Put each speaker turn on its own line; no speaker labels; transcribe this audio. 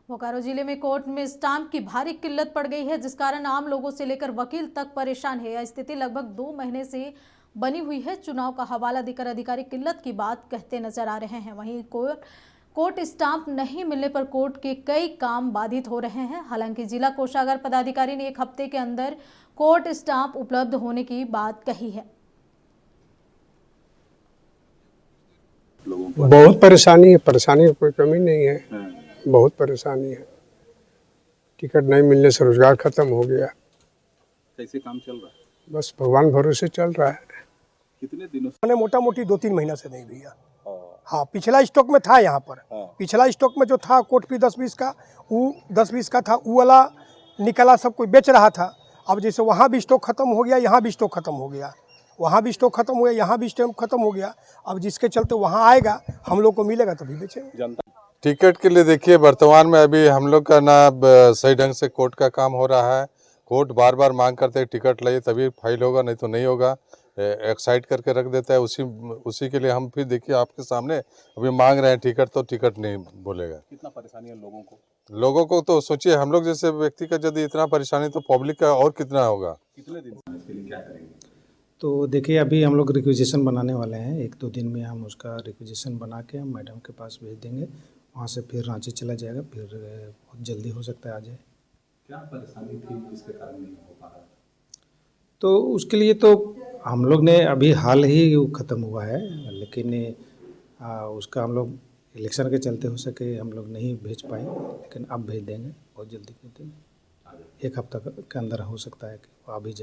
बोकारो जिले में कोर्ट में स्टाम्प की भारी किल्लत पड़ गई है, जिस कारण आम लोगों से लेकर वकील तक परेशान है। यह स्थिति लगभग 2 महीने से बनी हुई है। चुनाव का हवाला देकर अधिकारी किल्लत की बात कहते नजर आ रहे हैं। वहीं कोर्ट स्टाम्प नहीं मिलने पर कोर्ट के कई काम बाधित हो रहे हैं। हालांकि जिला कोषागार पदाधिकारी ने 1 हफ्ते के अंदर कोर्ट स्टाम्प उपलब्ध होने की बात कही है।
बहुत परेशानी है, परेशानी की कोई कमी नहीं है। बहुत परेशानी है। टिकट नहीं मिलने से रोजगार खत्म हो गया।
कैसे काम चल रहा है?
बस भगवान भरोसे चल रहा है।
कितने दिनों
मैंने मोटा मोटी 2-3 महीना से नहीं भैया। हाँ, पिछला स्टॉक में था यहाँ पर। पिछला स्टॉक में जो था कोर्ट फी 10-20 का, वो 10-20 का था, वो वाला निकला, सब कोई बेच रहा था। अब जैसे वहाँ भी स्टॉक खत्म हो गया, यहाँ भी स्टॉक खत्म हो गया, वहाँ भी स्टॉक खत्म हो गया, यहाँ भी स्टॉक खत्म हो गया। अब जिसके चलते वहाँ आएगा, हम लोग को मिलेगा तभी बेचेंगे।
जनता
टिकट के लिए देखिए, वर्तमान में अभी हम लोग का ना सही ढंग से कोर्ट का काम हो रहा है। कोर्ट बार बार मांग करते हैं टिकट लाइए तभी फाइल होगा, नहीं तो नहीं होगा। एक्साइड करके रख देता है। उसी के लिए हम फिर देखिए आपके सामने अभी मांग रहे हैं टिकट, तो टिकट नहीं बोलेगा।
कितना परेशानी है
लोगों को तो सोचिए, हम लोग जैसे व्यक्ति का यदि इतना परेशानी तो पब्लिक का और कितना होगा।
कितने दिन से इसके लिए क्या करेंगे?
तो देखिए, अभी हम लोग रिक्विजिशन बनाने वाले हैं। 1-2 दिन में हम उसका रिक्विजिशन बना के हम मैडम के पास भेज देंगे। वहाँ से फिर रांची चला जाएगा, फिर बहुत जल्दी हो सकता है आ जाए।
क्या परेशानी थी जिसके कारण नहीं हो पा रहा?
तो उसके लिए तो हम लोग ने अभी हाल ही वो ख़त्म हुआ है, लेकिन उसका हम लोग इलेक्शन के चलते हो सके हम लोग नहीं भेज पाए, लेकिन अब भेज देंगे, बहुत जल्दी भेज देंगे। 1 हफ्ता के अंदर हो सकता है कि आ भी जाए।